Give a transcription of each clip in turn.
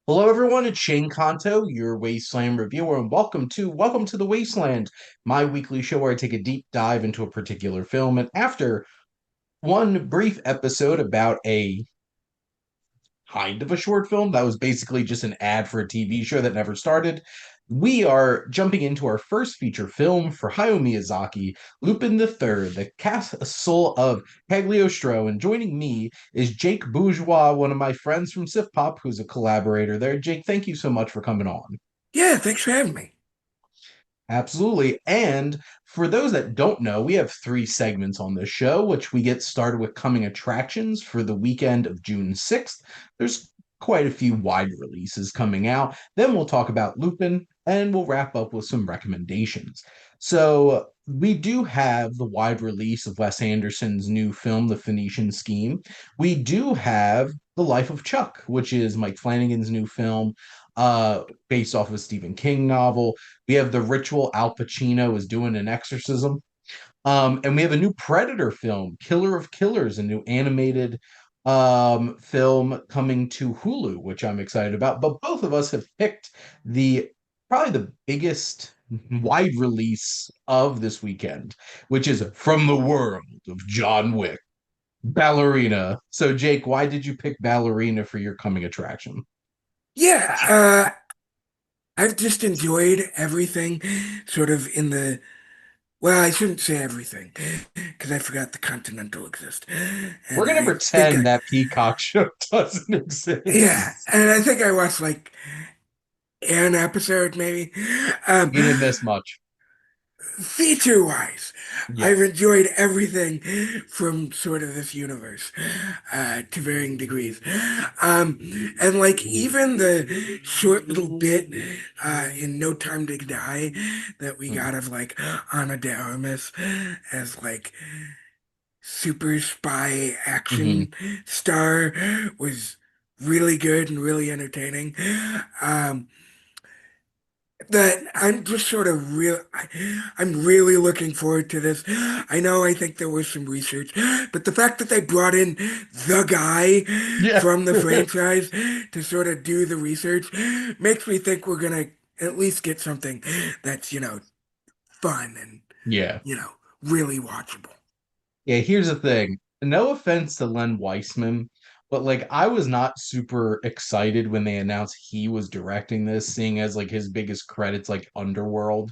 Hello, everyone. It's Shane Kanto, your Wasteland reviewer, and welcome to the Wasteland, my weekly show where I take a deep dive into a particular film. And after one brief episode about a kind of a short film that was basically just an ad for a TV show that never started, we are jumping into our first feature film for Hayao Miyazaki, Lupin the Third, the castle of Cagliostro. And joining me is Jake Bourgeois, one of my friends from SiftPop, who's a collaborator there. Jake, thank you so much for coming on. Yeah, thanks for having me. Absolutely. And for those that don't know, we have three segments on this show, which we get started with coming attractions for the weekend of June 6th. There's quite a few wide releases coming out. Then we'll talk about Lupin, and we'll wrap up with some recommendations. So we do have the wide release of Wes Anderson's new film, The Phoenician Scheme. We do have The Life of Chuck, which is Mike Flanagan's new film, based off of a Stephen King novel. We have The Ritual. Al Pacino is doing an exorcism. And we have a new Predator film, Killer of Killers, a new animated film coming to Hulu, which I'm excited about. But both of us have picked the probably the biggest wide release of this weekend, which is From the World of John Wick, Ballerina. So, Jake, why did you pick Ballerina for your coming attraction? Yeah, I've just enjoyed everything sort of well, I shouldn't say everything because I forgot the Continental exist. We're And gonna I think pretend that Peacock show doesn't yeah, exist. and I think I watched like an episode maybe. Um, You didn't miss much. Feature wise, Yeah. I've enjoyed everything from sort of this universe to varying degrees. Um, and like even the short little bit in No Time to Die that we got of like Ana de Armas as like super spy Mm-hmm. action star was really good and really entertaining. Um, that I'm just sort of I'm really looking forward to this. I know I think there was some research, but the fact that they brought in the guy Yeah. from the franchise to sort of do the research makes me think we're gonna at least get something that's, fun and, Yeah. you know, really watchable. Yeah, here's the thing. No offense to Len Weissman, but like I was not super excited when they announced he was directing this, seeing as like his biggest credits like Underworld.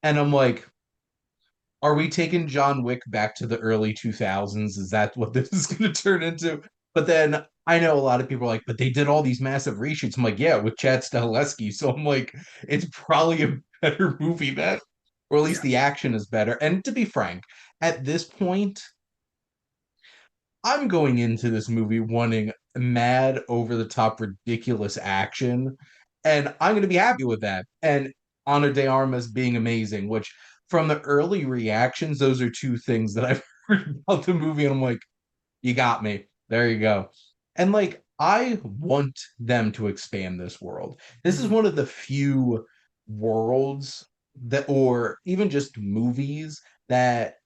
And I'm like, are we taking John Wick back to the early 2000s? Is that what this is going to turn into? But then I know a lot of people are like, but they did all these massive reshoots. I'm like, yeah, with Chad Stahelski. So I'm like, it's probably a better movie then, or at least Yeah. the action is better. And to be frank, at this point, I'm going into this movie wanting mad, over the top, ridiculous action, and I'm going to be happy with that. And Ana de Armas being amazing, which from the early reactions, those are two things that I've heard about the movie, and I'm like, you got me. There you go. And like, I want them to expand this world. This is Mhm. one of the few worlds that, or even just movies that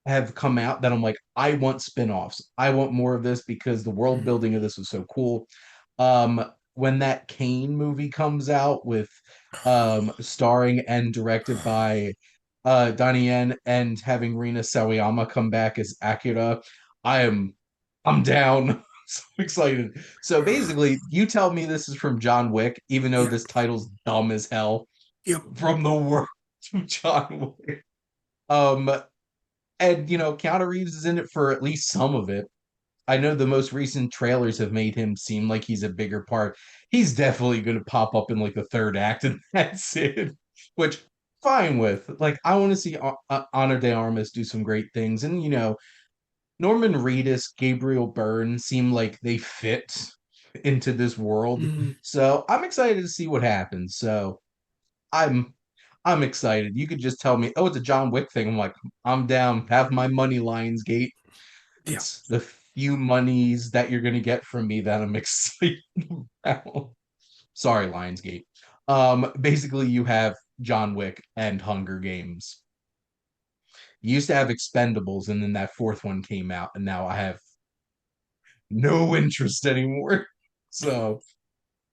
have come out that I'm like, I want spin-offs. I want more of this because the world Mhm. building of this was so cool. When that Kane movie comes out with starring and directed by Donnie Yen and having Rina Sawayama come back as Akira, I am I'm down. So excited. So basically, you tell me this is from John Wick, even though this Yep. title's dumb as hell. Yep. From the world of John Wick. Um, and Keanu Reeves is in it for at least some of it. I know the most recent trailers have made him seem like he's a bigger part. He's definitely going to pop up in like the third act, and that's it. Which fine with. Like I want to see Honor de Armas do some great things, and Norman Reedus, Gabriel Byrne seem like they fit into this world. Mhm. So I'm excited to see what happens. So I'm I'm excited. You could just tell me, oh, it's a John Wick thing. I'm like, I'm down. Have my money, Lionsgate. Yeah. It's the few monies that you're gonna get from me that I'm excited about. Sorry, Lionsgate. Basically, you have John Wick and Hunger Games. You used to have Expendables, and then that fourth one came out, and now I have no interest anymore. So,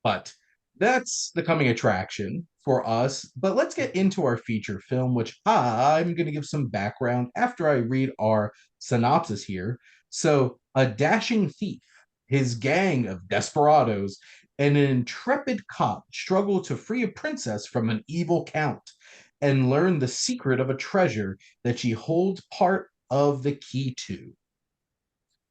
but That's the coming attraction for us. But let's get into our feature film, which I'm going to give some background after I read our synopsis here. So, a dashing thief, his gang of desperados, and an intrepid cop struggle to free a princess from an evil count and learn the secret of a treasure that she holds part of the key to.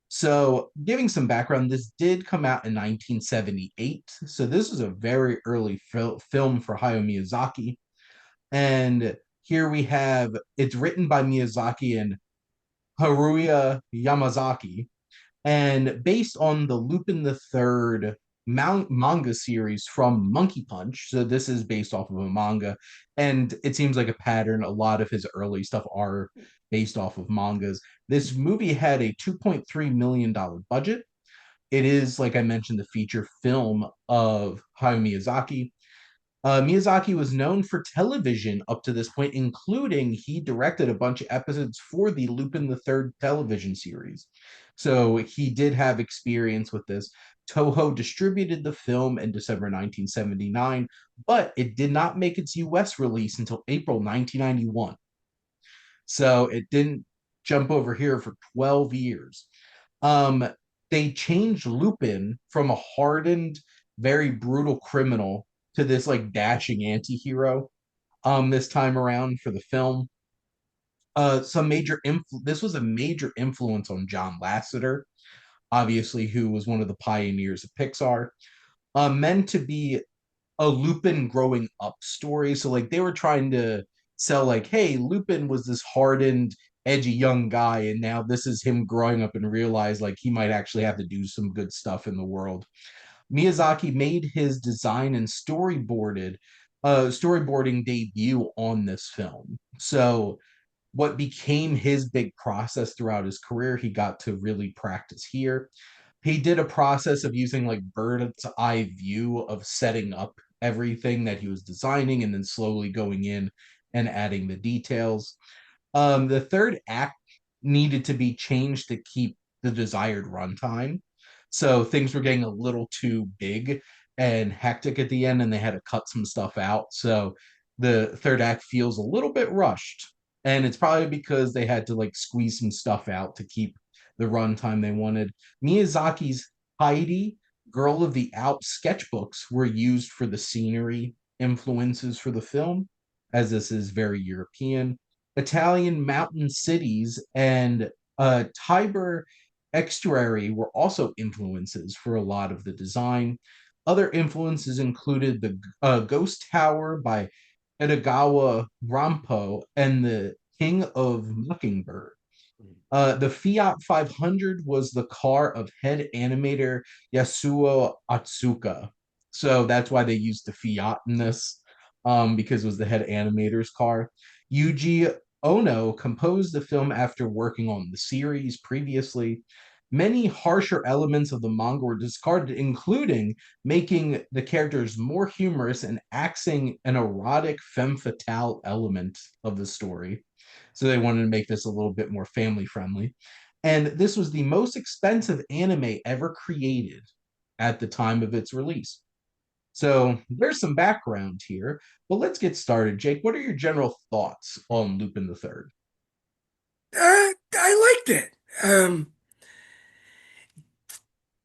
So, giving some background, this did come out in 1978. So, this is a very early film for Hayao Miyazaki. And here we have it's written by Miyazaki and Haruya Yamazaki and based on the Lupin the Third manga series from Monkey Punch. So this is based off of a manga, and it seems like a pattern. A lot of his early stuff are based off of mangas. This movie had a $2.3 million budget. It is, like I mentioned, the feature film of Hayao Miyazaki. Miyazaki was known for television up to this point, including he directed a bunch of episodes for the Lupin the Third television series. So he did have experience with this. Toho distributed the film in December 1979, but it did not make its US release until April 1991. So it didn't jump over here for 12 years. Um, they changed Lupin from a hardened, very brutal criminal to this like dashing anti-hero this time around for the film. Some major this was a major influence on John Lasseter, obviously, who was one of the pioneers of Pixar. Meant to be a Lupin growing up story. So like they were trying to sell like, hey, Lupin was this hardened, edgy young guy, and now this is him growing up and realize like he might actually have to do some good stuff in the world. Miyazaki made his design and storyboarding debut on this film. So what became his big process throughout his career, he got to really practice here. He did a process of using like bird's eye view of setting up everything that he was designing and then slowly going in and adding the details. The third act needed to be changed to keep the desired runtime. So things were getting a little too big and hectic at the end, and they had to cut some stuff out. So the third act feels a little bit rushed. And it's probably because they had to like squeeze some stuff out to keep the runtime they wanted. Miyazaki's Heidi, Girl of the Alps sketchbooks were used for the scenery influences for the film, as this is very European. Italian mountain cities and Tiber estuary were also influences for a lot of the design. Other influences included the Ghost Tower by Edogawa Rampo and the King of Mockingbird. The Fiat 500 was the car of head animator Yasuo Atsuka. So that's why they used the Fiat in this, because it was the head animator's car. Yuji Ono composed the film after working on the series previously. Many harsher elements of the manga were discarded, including making the characters more humorous and axing an erotic femme fatale element of the story. So they wanted to make this a little bit more family friendly. And this was the most expensive anime ever created at the time of its release. So there's some background here, but let's get started. Jake, what are your general thoughts on Lupin the Third? I liked it.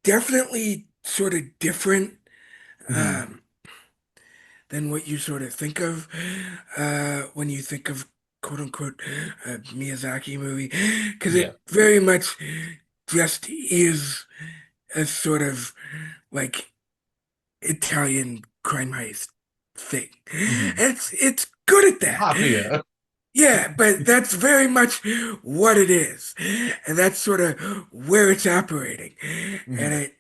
Definitely sort of different Mm-hmm. um, than what you sort of think of when you think of quote unquote Miyazaki movie, because Yeah. it very much just is a sort of like Italian crime heist thing. Mm-hmm. And it's good at that. Mafia. Yeah, but that's very much what it is. And that's sort of where it's operating. And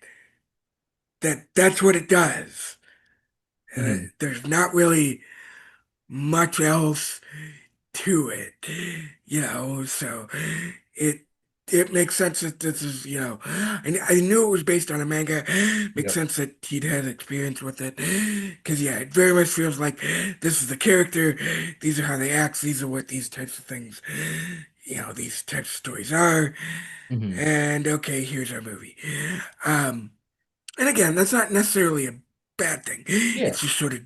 Mm-hmm. that's what it does. Mm-hmm. There's not really much else to it, so it it makes sense that this is, and I knew it was based on a manga. Makes Yep. sense that he'd had experience with it, because yeah, it very much feels like this is the character, these are how they act, these are what these types of things, these types of stories are, Mm-hmm. and okay, here's our movie. Um, and again, that's not necessarily a bad thing. Yeah. It's just sort of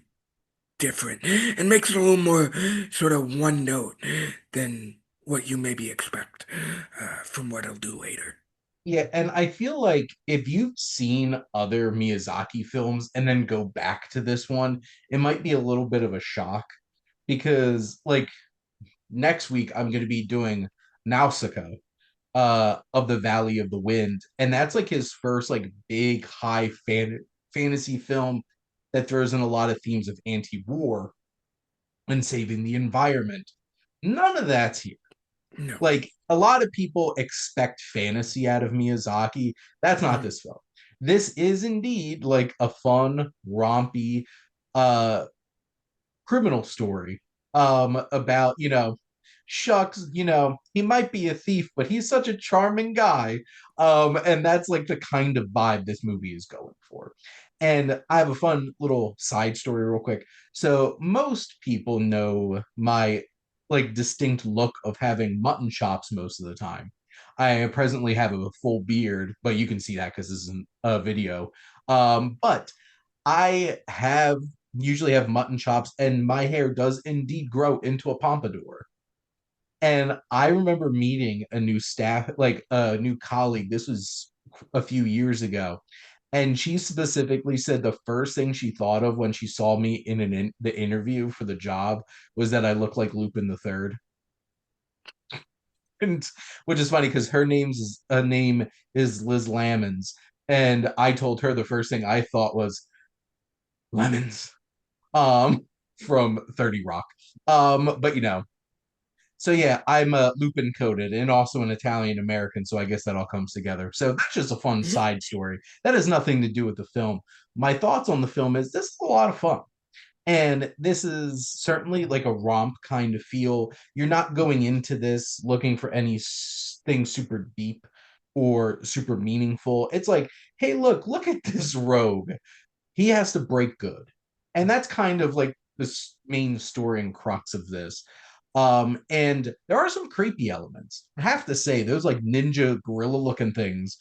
different and makes it a little more sort of one note than what you maybe expect from what he'll do later. Yeah, and I feel like if you've seen other Miyazaki films and then go back to this one, it might be a little bit of a shock because like next week I'm going to be doing Nausicaa of the Valley of the Wind, and that's like his first like big fantasy film that throws in a lot of themes of anti-war and saving the environment. None of that's here. No. Like a lot of people expect fantasy out of Miyazaki. That's not Mhm. this film. This is indeed like a fun, rompy, uh criminal story about, shucks, he might be a thief, but he's such a charming guy. And that's like the kind of vibe this movie is going for. And I have a fun little side story real quick. So most people know my like distinct look of having mutton chops most of the time. I presently have a full beard, but you can see that because this isn't a video. But I have usually have mutton chops, and my hair does indeed grow into a pompadour. And I remember meeting a new staff, like a new colleague. This was a few years ago, and she specifically said the first thing she thought of when she saw me the interview for the job was that I looked like Lupin the Third, and which is funny because her name is Liz Lamons, and I told her the first thing I thought was lemons um from 30 Rock. But so yeah, I'm Lupin coded and also an Italian American, so I guess that all comes together. So that's just a fun side story. That has nothing to do with the film. My thoughts on the film is this is a lot of fun. And this is certainly like a romp kind of feel. You're not going into this looking for anything super deep or super meaningful. It's like, hey, look at this rogue, he has to break good. And that's kind of like the main story and crux of this. And there are some creepy elements. I have to say, those like ninja gorilla looking things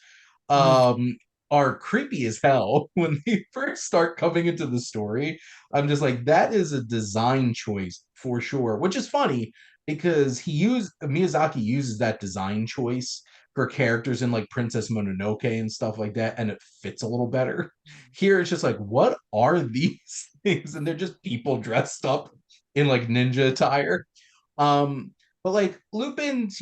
um are creepy as hell when they first start coming into the story. I'm just like, that is a design choice for sure, which is funny because Miyazaki uses that design choice for characters in like Princess Mononoke and stuff like that, and it fits a little better. Here it's just like, what are these things? And they're just people dressed up in like ninja attire. But like Lupin's,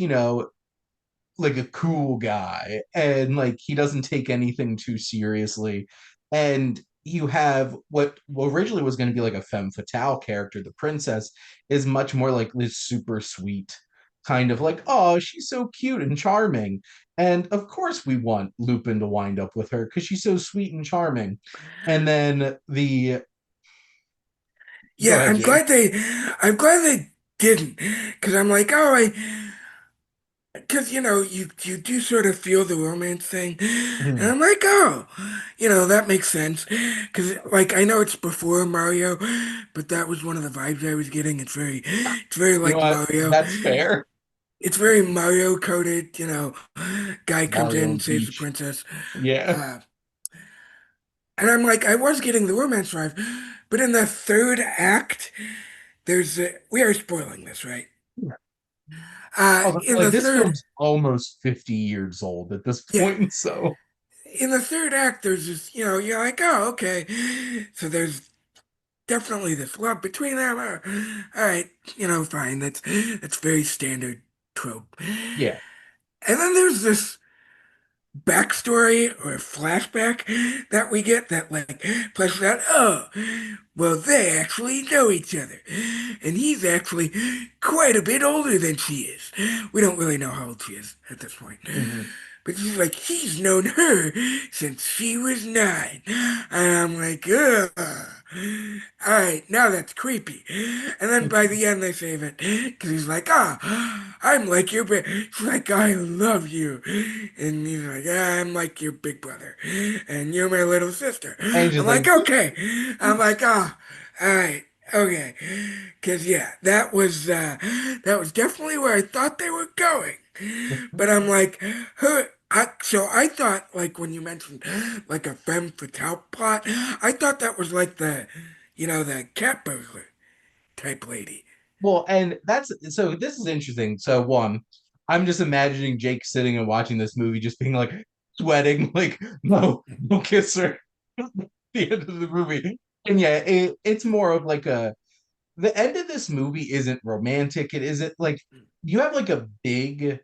like a cool guy and like he doesn't take anything too seriously. And you have what originally was going to be like a femme fatale character, the princess, is much more like this super sweet kind of like, oh, she's so cute and charming. And of course, we want Lupin to wind up with her because she's so sweet and charming. And then go Yeah, ahead, James. I'm glad they didn't, because I'm like, oh, because you do sort of feel the romance thing, and Mhm. I'm like, oh, that makes sense, because like I know it's before Mario, but that was one of the vibes I was getting. It's very You know like what? Mario. That's fair. It's very Mario coded. Guy comes Mario in, and saves the Peach. princess, Yeah. uh, and I'm like, I was getting the romance vibe, but in the third act, we are spoiling this, right? Also, In like the this third, film's almost 50 years old at this yeah, point, so in the third act, there's this, you're like, oh, okay. So there's definitely this love between them. All right, fine. That's very standard trope. yeah. And then there's this backstory or flashback that we get that like fleshes out, oh, well, they actually know each other. And he's actually quite a bit older than she is. We don't really know how old she is at this point. Mhm. But she's like, he's known her since she was 9. And I'm like, ugh. All right, now that's creepy. And then by the end they save it. Because he's like, ah, I'm like your big... She's like, I love you. And he's like, "Ah, I'm like your big brother. And you're my little sister. And I'm just like, like, okay. I'm like, ah, all right. Okay. Because, yeah, that was definitely where I thought they were going. But I'm like, who? So I thought, like when you mentioned like a femme fatale plot, I thought that was like the cat burglar type lady. Well, and that's so this is interesting. So one, I'm just imagining Jake sitting and watching this movie, just being like sweating, like, no, don't kiss her. The end of the movie. And yeah, it's more of like a the end of this movie isn't romantic. It isn't like you have like a big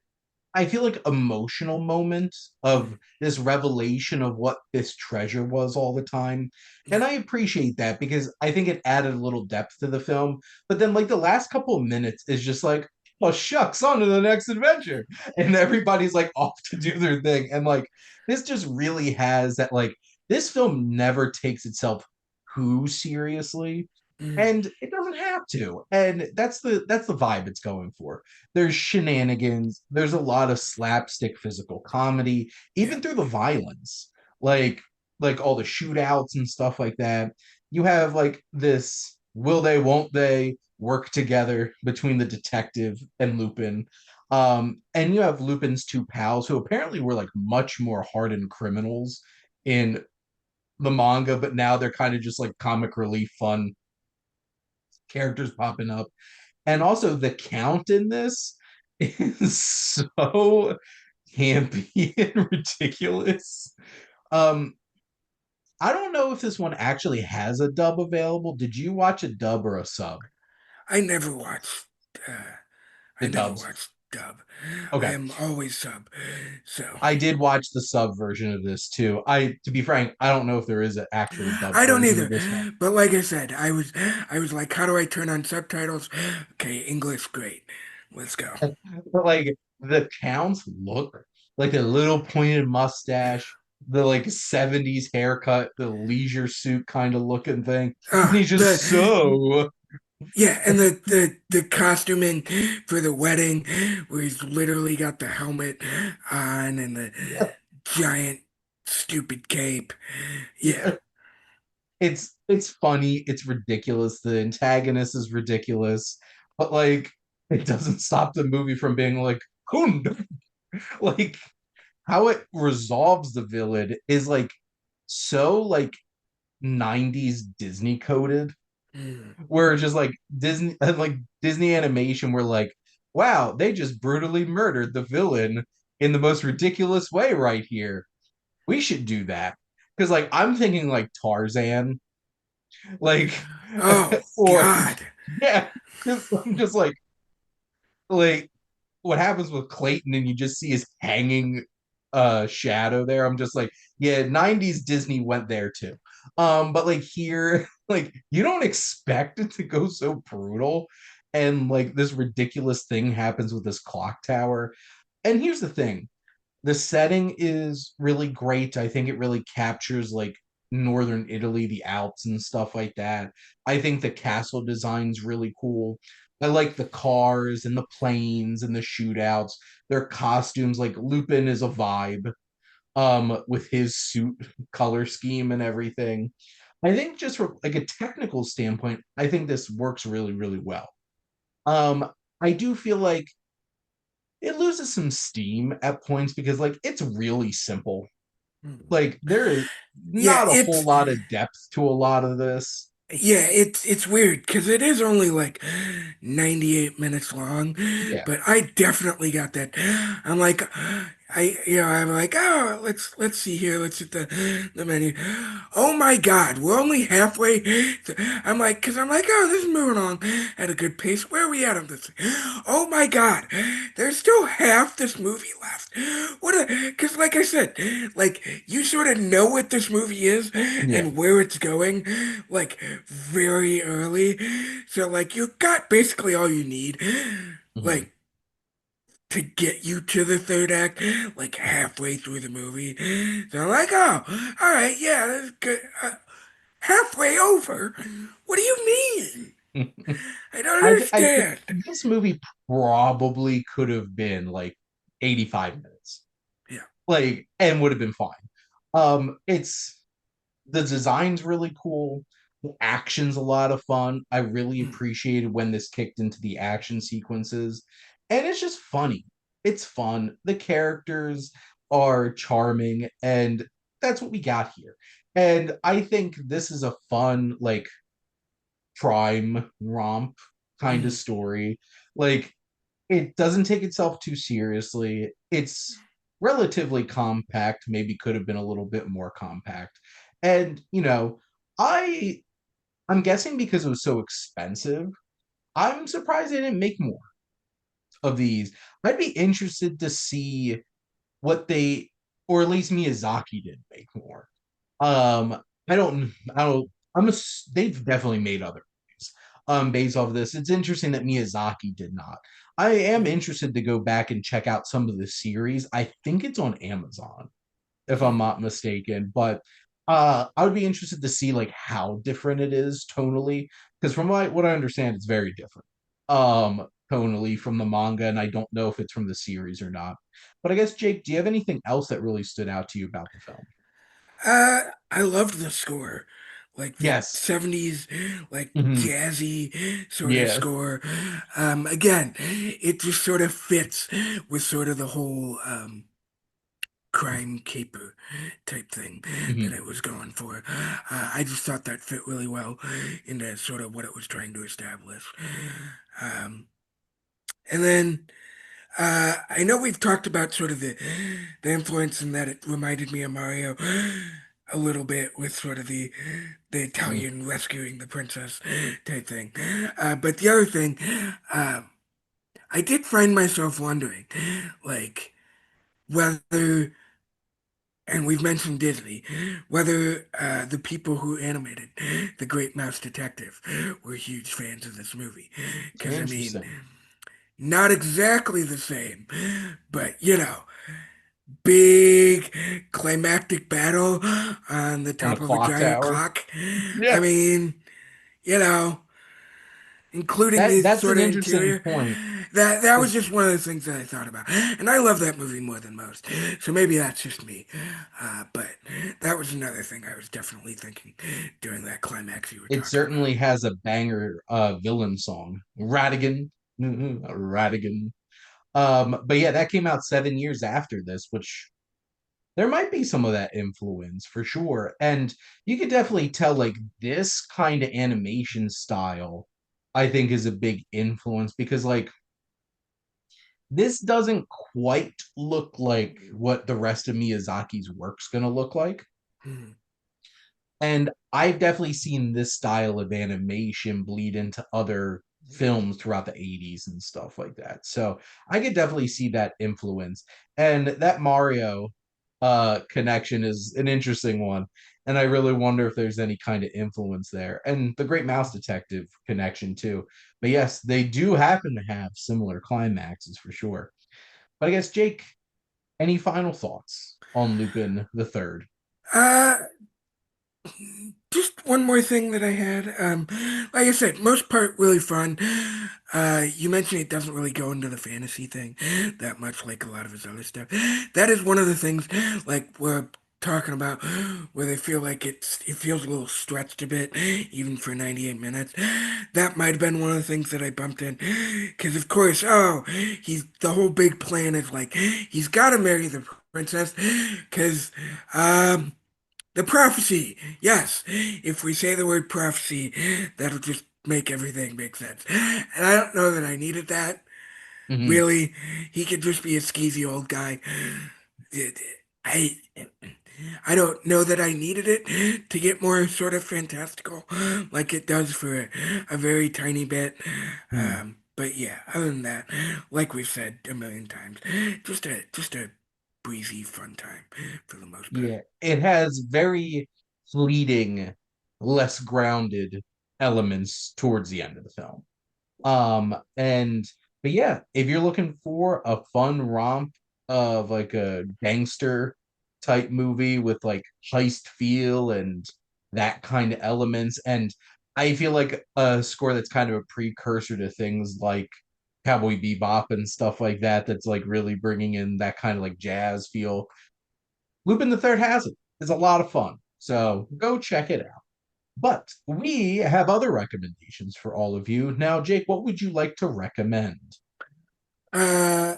I feel like emotional moment of Mm, this revelation of what this treasure was all the time. And yeah. I appreciate that because I think it added a little depth to the film. But then like the last couple of minutes is just like, oh shucks, on to the next adventure. And everybody's like off to do their thing. And like this just really has that like this film never takes itself too seriously. Mm, And it doesn't have to. And that's the vibe it's going for. There's shenanigans, there's a lot of slapstick physical comedy, yeah. even through the violence, like like all the shootouts and stuff like that. You have like this will they won't they work together between the detective and Lupin. And you have Lupin's two pals who apparently were like much more hardened criminals in the manga, but now they're kind of just like comic relief fun characters popping up. And also the count in this is so campy and ridiculous. Um, I don't know if this one actually has a dub available. Did you watch a dub or a sub? I never watched. Uh, The I never dubs. watched dub. I Okay. am always sub. So I did watch the sub version of this too. To be frank, I don't know if there is an actual dub I don't version of either. this one. But like I said, I was like, how do I turn on subtitles? Okay, English, great. Let's go. But like the counts look like a little pointed mustache, the like 70s haircut, the leisure suit kind of looking thing. And he's just The so Yeah, and the costuming for the wedding where he's literally got the helmet on and the giant stupid cape. Yeah. it's funny, it's ridiculous. The antagonist is ridiculous, but like it doesn't stop the movie from being like Hund. Like how it resolves the villain is like so like 90s Disney coded Mm. where just like Disney animation where like wow they just brutally murdered the villain in the most ridiculous way right here, we should do that because like I'm thinking like Tarzan like Oh or God. yeah I'm just like what happens with Clayton and you just see his hanging shadow there. I'm just like, yeah, 90s Disney went there too. But like here, like you don't expect it to go so brutal. And like this ridiculous thing happens with this clock tower. And here's the thing, the setting is really great. I think it really captures like northern Italy, the Alps and stuff like that. I think the castle design's really cool. I like the cars and the planes and the shootouts. Their costumes, like Lupin is a vibe with his suit color scheme and everything. I think just from like a technical standpoint, I think this works really, really well. I do feel like it loses some steam at points because like it's really simple. Mm. Like there is Yeah, not a whole lot of depth to a lot of this. it's weird because it is only like 98 minutes long, Yeah. but I definitely got that. I'm like, I'm like, oh, let's see here, let's hit the menu. Oh my God, we're only halfway. I'm like, because I'm like, oh, this is moving along at a good pace. Where are we at on this? Oh my God, there's still half this movie left. Because like I said, like you sort of know what this movie is Yeah. and where it's going, like very early. So like you got basically all you need, Mhm. like to get you to the third act, like halfway through the movie. So I'm like, oh, all right, yeah, that's good. Halfway over? What do you mean? I don't I understand. this movie probably could have been like 85 minutes. Yeah. Like and would have been fine. It's the design's really cool. The action's a lot of fun. I really Mm. appreciated when this kicked into the action sequences. And it's just funny. It's fun. The characters, are charming, and that's what we got here. And I think this is a fun, like, crime romp kind of Mm, story. Like, it doesn't take itself too seriously. It's relatively compact, maybe could have been a little bit more compact. And, I I'm guessing because it was so expensive, I'm surprised they didn't make more of these. I'd be interested to see what they, or at least Miyazaki did make more. Um, I don't, they've definitely made other movies, based off of this. It's interesting that Miyazaki did not. I am mm, interested to go back and check out some of the series. I think it's on Amazon, if I'm mm. not mistaken. But I would be interested to see like how different it is tonally, because from what I understand, it's very different. Tonally from the manga, and I don't know if it's from the series or not. But I guess Jake, do you have anything else that really stood out to you about the film? I loved the score, like the Yes. 70s, like Hmm. jazzy sort of Yeah. score. Again, it just sort of fits with sort of the whole crime caper type thing that Hmm. it was going for. I just thought that fit really well into sort of what it was trying to establish. Um, and then I know we've talked about sort of the influence and that it reminded me of Mario a little bit with sort of the Italian rescuing the princess type thing. But the other thing, uh, I did find myself wondering, like whether, and we've mentioned Disney, whether the people who animated The Great Mouse Detective were huge fans of this movie. Because I mean, Interesting. not exactly the same, but big climactic battle on the On a top of a clock giant tower. clock. I Yeah. mean, you know, including the That's sort an of interesting interior. point. That was 'Cause just one of the things that I thought about, and I love that movie more than most. So maybe that's just me, but that was another thing I was definitely thinking during that climax you were it talking about. certainly has a banger villain song. Radigan. Radigan. But yeah, that came out 7 years after this, which there might be some of that influence for sure. And you could definitely tell like this kind of animation style, I think, is a big influence because like this doesn't quite look like what the rest of Miyazaki's work's gonna look like. Hmm. And I've definitely seen this style of animation bleed into other films throughout the 80s and stuff like that. So I could definitely see that influence. And that Mario connection is an interesting one. And I really wonder if there's any kind of influence there. And the Great Mouse Detective connection too. But yes, they do happen to have similar climaxes for sure. But I guess Jake, any final thoughts on Lupin the Third? Uh, Just one more thing that I had. Like I said, most part really fun. You mentioned it doesn't really go into the fantasy thing that much, like a lot of his other stuff. That is one of the things, like we're talking about, where they feel like it feels a little stretched a bit, even for 98 minutes. That might have been one of the things that I bumped in, because of course, he's the whole big plan is like he's got to marry the princess, because. The prophecy. Yes. If we say the word prophecy, that'll just make everything make sense. And I don't know that I needed that. Hmm. Really, he could just be a skeezy old guy. It- I I don't know that I needed it to get more sort of fantastical, like it does for a very tiny bit. But yeah, other than that, like we've said a million times, just a breezy, fun time for the most part. Yeah, it has very fleeting, less grounded elements towards the end of the film. And but yeah, if you're looking for a fun romp of like a gangster type movie with like heist feel and that kind of elements, and I feel like a score that's kind of a precursor to things like Cowboy Bebop and stuff like that, that's like really bringing in that kind of like jazz feel. Lupin the Third has it. It's a lot of fun. So go check it out. But we have other recommendations for all of you. Now, Jake, what would you like to recommend? Uh,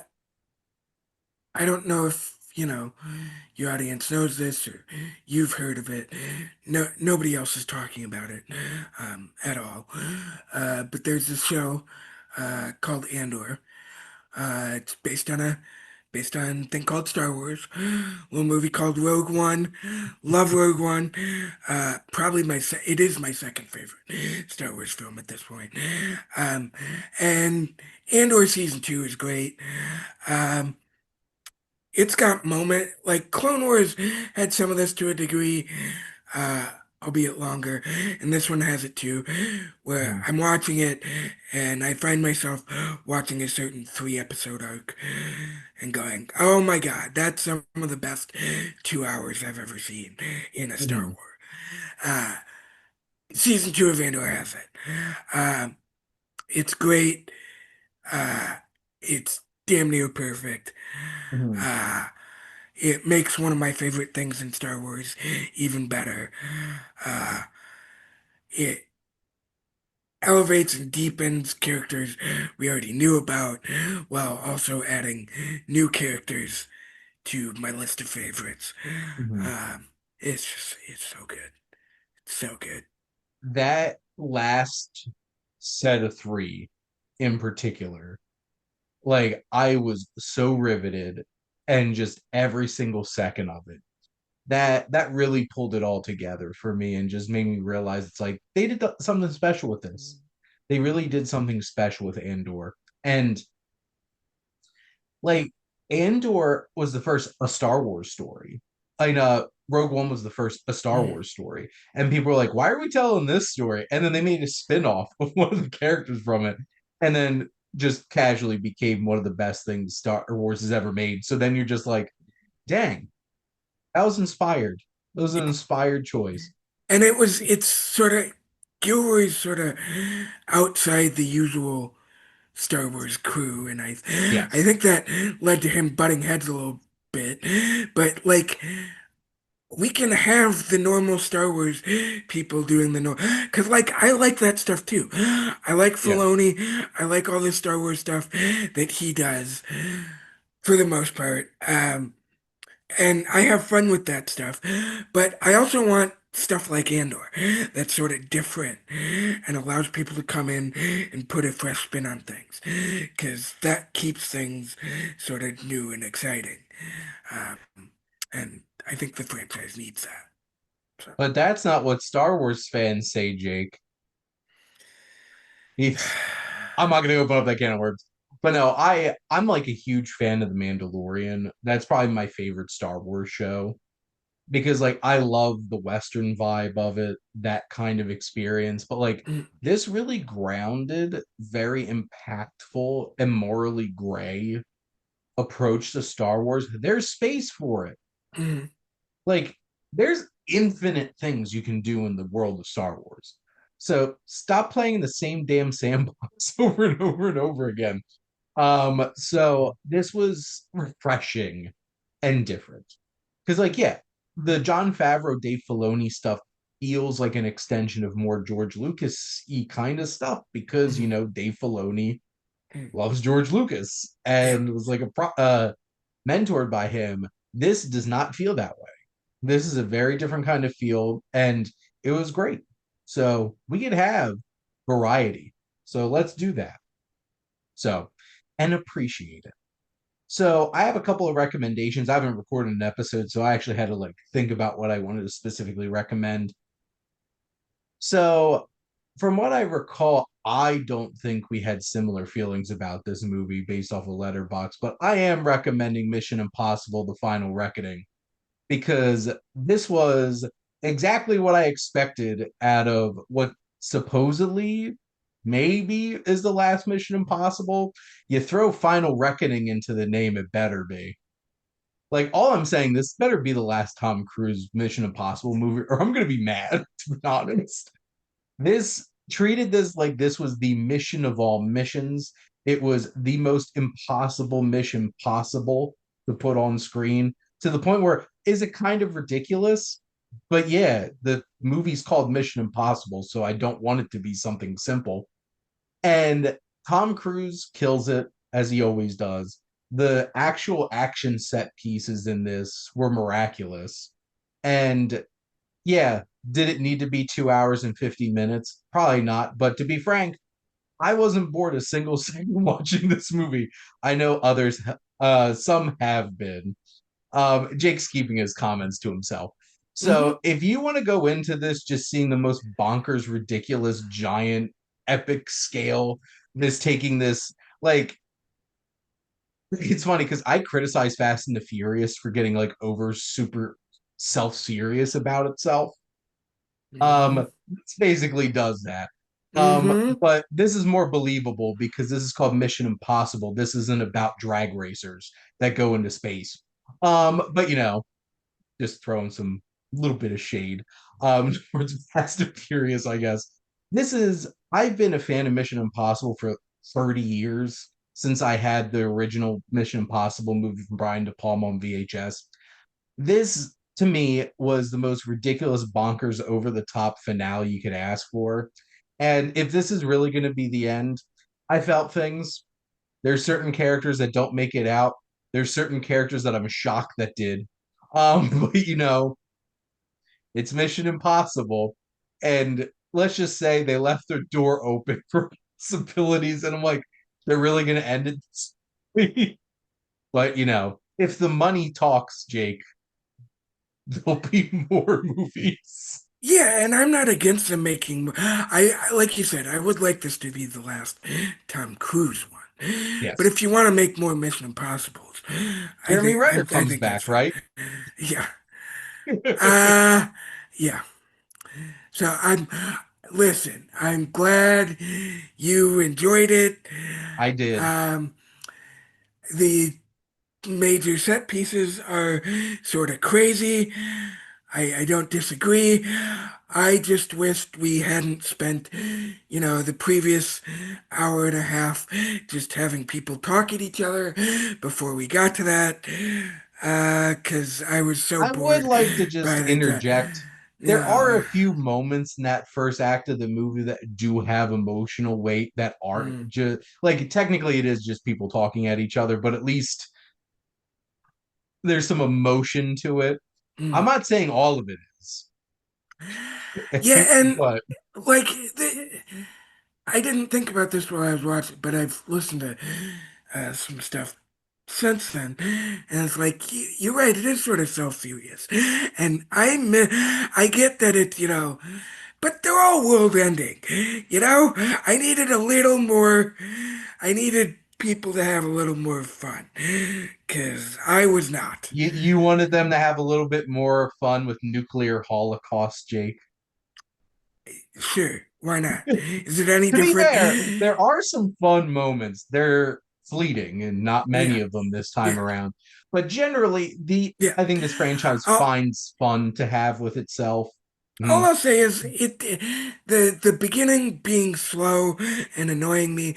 I don't know if you know, your audience knows this or you've heard of it. No, nobody else is talking about it at all. But there's this show called Andor. It's based on a thing called Star Wars. A little movie called Rogue One. Love Rogue One. Probably it is my second favorite Star Wars film at this point. Um, and Andor season two is great. Um, it's got like Clone Wars had some of this to a degree, uh, albeit longer, and this one has it too, where Mhm. I'm watching it and I find myself watching a certain 3 episode arc and going, "Oh my God, that's some of the best 2 hours I've ever seen in a Star Mhm. Wars." Uh, season two of Andor has it. Um, it's great. Uh, it's damn near perfect. Mhm. Uh, It makes one of my favorite things in Star Wars even better. Uh, it elevates and deepens characters we already knew about, while also adding new characters to my list of favorites. Mhm. Um, it's so good. It's so good. That last set of three in particular, like I was so riveted and just every single second of it. That really pulled it all together for me and just made me realize it's like they did something special with this. They really did something special with Andor. And like Andor was the first a Star Wars story. Like Rogue One was the first a Star Mm, Wars story. And people were like, why are we telling this story? And then they made a spin-off of one of the characters from it. And then just casually became one of the best things Star Wars has ever made. So then you're just like, dang, that was inspired. It was an yeah. inspired choice. And it's sort of Gilroy's sort of outside the usual Star Wars crew, and I Yes. think that led to him butting heads a little bit. But like we can have the normal Star Wars people doing the normal, because like I like that stuff too. I like Yeah. Filoni. I like all the Star Wars stuff that he does for the most part. And I have fun with that stuff. But I also want stuff like Andor that's sort of different and allows people to come in and put a fresh spin on things because that keeps things sort of new and exciting. Um, and I think the franchise needs that. So, But that's not what Star Wars fans say, Jake. It's I'm not gonna open up that can of worms. But no, I'm like a huge fan of The Mandalorian. That's probably my favorite Star Wars show because like I love the Western vibe of it, that kind of experience. But like mm, this really grounded, very impactful, and morally gray approach to Star Wars. There's space for it. mm, Like there's infinite things you can do in the world of Star Wars. So stop playing in the same damn sandbox over and over and over again. So this was refreshing and different. Because like, yeah, the John Favreau, Dave Filoni stuff feels like an extension of more George Lucas-y kind of stuff because mm, Dave Filoni mm. loves George Lucas Yeah. and was like mentored by him. This does not feel that way. This is a very different kind of feel, and it was great. So we could have variety. So let's do that. So and appreciate it. So I have a couple of recommendations. I haven't recorded an episode, so I actually had to like think about what I wanted to specifically recommend. So from what I recall, I don't think we had similar feelings about this movie based off of Letterbox, but I am recommending Mission Impossible: The Final Reckoning because this was exactly what I expected out of what supposedly maybe is the last Mission Impossible. You throw Final Reckoning into the name, it better be. Like all I'm saying, this better be the last Tom Cruise Mission Impossible movie, or I'm gonna be mad, to be honest. This treated this like this was the mission of all missions. It was the most impossible mission possible to put on screen to the point where is it kind of ridiculous? But yeah, the movie's called Mission Impossible, so I don't want it to be something simple. And Tom Cruise kills it as he always does. the actual action set pieces in this were miraculous. And yeah, did it need to be 2 hours and 50 minutes? Probably not. But to be frank, I wasn't bored a single second watching this movie. I know others, some have been. Jake's keeping his comments to himself. Hmm. So if you want to go into this just seeing the most bonkers, ridiculous, giant, epic scale, this taking this like it's funny because I criticize Fast and the Furious for getting like over super self-serious about itself. Hmm. This basically does that. Hmm. But this is more believable because this is called Mission Impossible. This isn't about drag racers that go into space. But just throwing some little bit of shade towards Fast and Furious, I guess. I've been a fan of Mission Impossible for 30 years since I had the original Mission Impossible movie from Brian De Palma on VHS. This to me was the most ridiculous, bonkers, over the top finale you could ask for. And if this is really going to be the end, I felt things. There's certain characters that don't make it out. There's certain characters that I'm shocked that did. But it's Mission Impossible. And let's just say they left their door open for possibilities. And I'm like, they're really going to end it this way? But if the money talks, Jake, there'll be more movies. Yeah, and I'm not against them making. Like you said, I would like this to be the last Tom Cruise one. But Yes. if you want to make more Mission Impossibles, Jeremy Renner I comes think that's back, fine. right? Yeah. Uh yeah. So listen, I'm glad you enjoyed it. I did. Um the major set pieces are sort of crazy. I don't disagree. I just wished we hadn't spent, the previous hour and a half just having people talk at each other before we got to that. Because I was so I would bored like to just by the time. interject. There are No. a few moments in that first act of the movie that do have emotional weight that aren't Mm, just like technically it is just people talking at each other, but at least there's some emotion to it. I'm mm. not saying all of it is, Yeah, and but like I didn't think about this while I was watching, but I've listened to some stuff since then, and it's like you're right. It is sort of self-serious, and I get that it's but they're all world-ending. I needed a little more. I needed people to have a little more fun, because I was not. you wanted them to have a little bit more fun with nuclear holocaust, Jake. Sure, why not? Is it any To be different? fair, there are some fun moments. They're fleeting and not many Yeah, of them this time yeah, around. But generally, the yeah. I think this franchise I'll, finds fun to have with itself. All Mm. I'll say is the beginning being slow and annoying me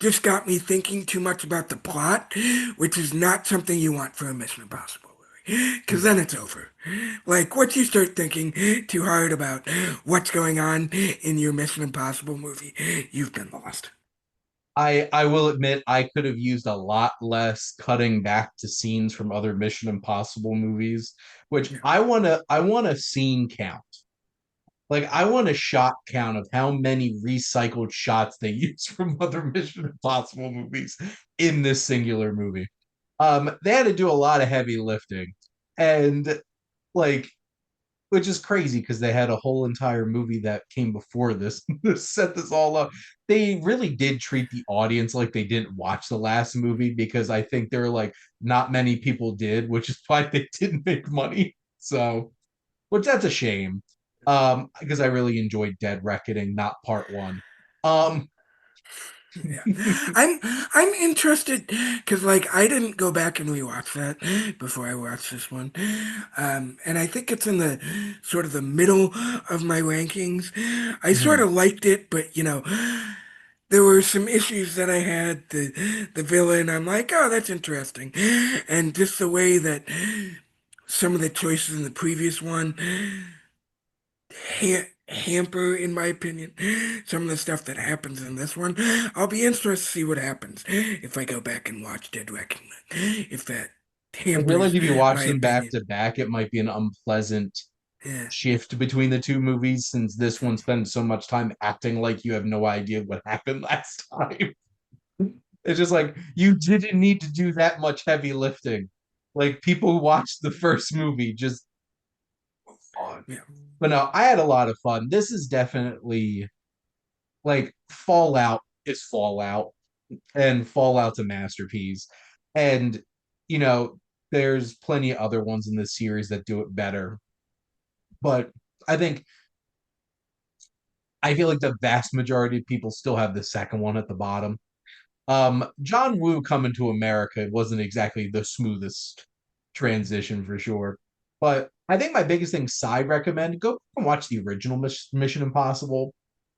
just got me thinking too much about the plot, which is not something you want for a Mission Impossible movie. Because then it's over. Like, once you start thinking too hard about what's going on in your Mission Impossible movie, you've been lost. I will admit I could have used a lot less cutting back to scenes from other Mission Impossible movies, which Yeah. I want a scene count. Like I want a shot count of how many recycled shots they use from other Mission Impossible movies in this singular movie. They had to do a lot of heavy lifting, and like, which is crazy because they had a whole entire movie that came before this to set this all up. They really did treat the audience like they didn't watch the last movie because I think there were like not many people did, which is why they didn't make money. So, which that's a shame. Because I really enjoyed Dead Reckoning, not part one. Um, Yeah. I'm interested because like I didn't go back and rewatch that before I watched this one. And I think it's in the sort of the middle of my rankings. I sort mhm. of liked it, but there were some issues that I had. The villain, I'm like, oh, that's interesting. And just the way that some of the choices in the previous one hamper, in my opinion, some of the stuff that happens in this one. I'll be interested to see what happens if I go back and watch Dead Reckoning. If that I feel like hampers if you watch my them back opinion. to back, it might be an unpleasant Yeah. shift between the two movies since this one spends so much time acting like you have no idea what happened last time. It's just like you didn't need to do that much heavy lifting. Like people who watched the first movie just fun. Yeah. But no, I had a lot of fun. This is definitely like Fallout is Fallout, and Fallout's a masterpiece. And you know, there's plenty of other ones in this series that do it better. But I think I feel like the vast majority of people still have the second one at the bottom. John Woo coming to America wasn't exactly the smoothest transition for sure. But I think my biggest thing side recommend go and watch the original Mission Impossible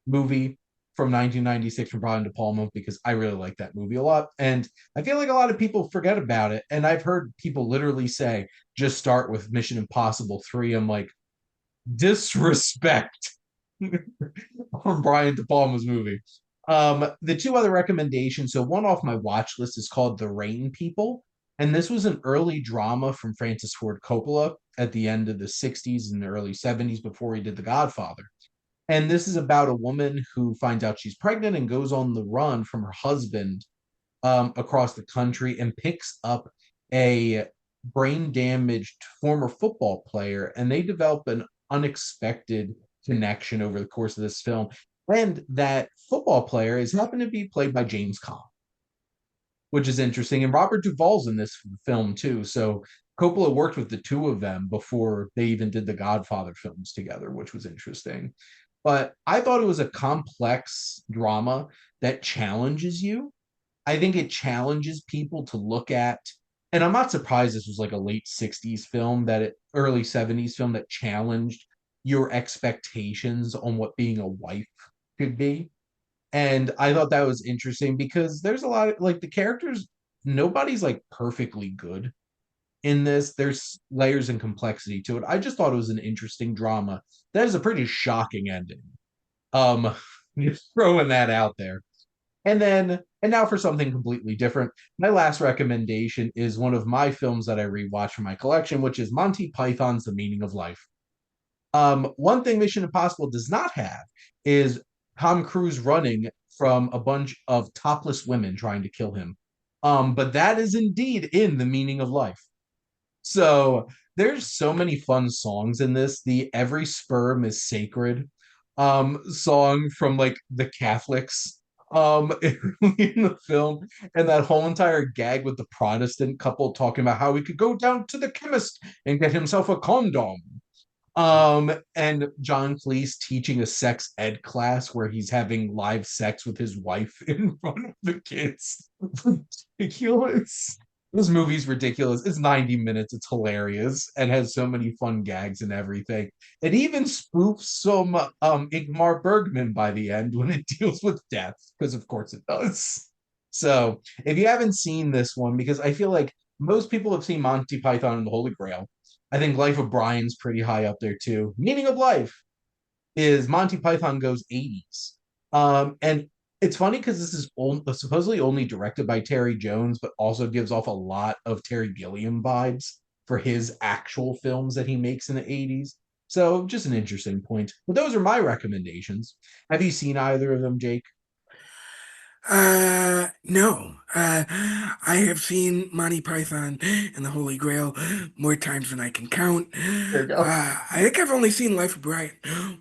movie from 1996 from Brian De Palma because I really like that movie a lot. And I feel like a lot of people forget about it. And I've heard people literally say, just start with Mission Impossible 3. I'm like, disrespect from Brian De Palma's movie. The two other recommendations. So one off my watch list is called The Rain People, and this was an early drama from Francis Ford Coppola at the end of the '60s and the early '70s before he did The Godfather. And this is about a woman who finds out she's pregnant and goes on the run from her husband across the country and picks up a brain damaged former football player, and they develop an unexpected connection over the course of this film. And that football player is happened to be played by James Caan, which is interesting. And Robert Duvall's in this film too. So Coppola worked with the two of them before they even did the Godfather films together, which was interesting. But I thought it was a complex drama that challenges you. I think it challenges people to look at, and I'm not surprised this was like a late '60s film early '70s film that challenged your expectations on what being a wife could be. And I thought that was interesting because there's a lot of like the characters, nobody's like perfectly good in this. There's layers and complexity to it. I just thought it was an interesting drama. That is a pretty shocking ending. Um, just throwing that out there. And now for something completely different. My last recommendation is one of my films that I rewatch from my collection, which is Monty Python's The Meaning of Life. One thing Mission Impossible does not have is Tom Cruise running from a bunch of topless women trying to kill him. But that is indeed in The Meaning of Life. So there's so many fun songs in this. The Every Sperm is Sacred song from like the Catholics in the film, and that whole entire gag with the Protestant couple talking about how he could go down to the chemist and get himself a condom. And John Cleese teaching a sex ed class where he's having live sex with his wife in front of the kids. Ridiculous. This movie's ridiculous. It's 90 minutes. It's hilarious and has so many fun gags and everything. It even spoofs some Ingmar Bergman by the end when it deals with death, because of course it does. So if you haven't seen this one, because I feel like most people have seen Monty Python and the Holy Grail, I think Life of Brian's pretty high up there too. Meaning of Life is Monty Python goes 80s. And it's funny because this is supposedly only directed by Terry Jones, but also gives off a lot of Terry Gilliam vibes for his actual films that he makes in the 80s. So just an interesting point. But those are my recommendations. Have you seen either of them, Jake? No. I have seen Monty Python and the Holy Grail more times than I can count. There you go. I think I've only seen Life of Brian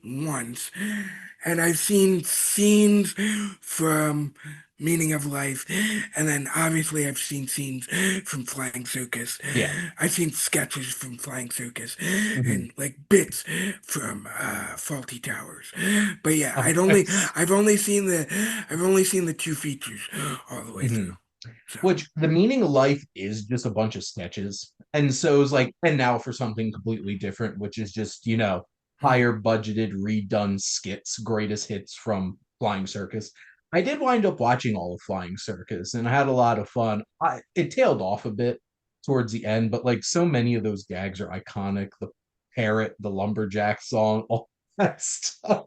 once, and I've seen scenes from Meaning of Life, and then obviously I've seen scenes from Flying Circus. Yeah. I've seen sketches from Flying Circus Mhm. and like bits from Faulty Towers. But yeah, Nice. I've only seen the two features all the way through. Mhm. So Which the meaning of life is just a bunch of sketches. And so it's like, and now for something completely different, which is just, hmm. higher budgeted, redone skits, greatest hits from Flying Circus. I did wind up watching all of Flying Circus and I had a lot of fun. It tailed off a bit towards the end, but like so many of those gags are iconic. The parrot, the lumberjack song, all stuff.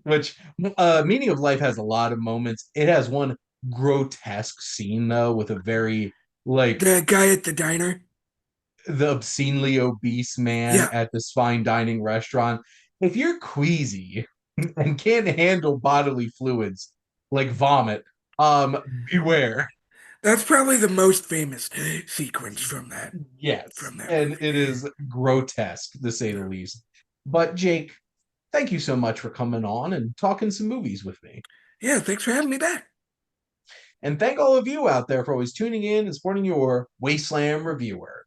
Which Meaning of Life has a lot of moments. It has one grotesque scene though, with a very like The guy at the diner. the obscenely obese man Yeah, at this fine dining restaurant. If you're queasy and can't handle bodily fluids like vomit, beware. that's probably the most famous sequence Yes, from that and movie. it is grotesque to say the Yeah. least. But Jake, thank you so much for coming on and talking some movies with me. Yeah, thanks for having me back. And thank all of you out there for always tuning in and supporting your Wasteland reviewer.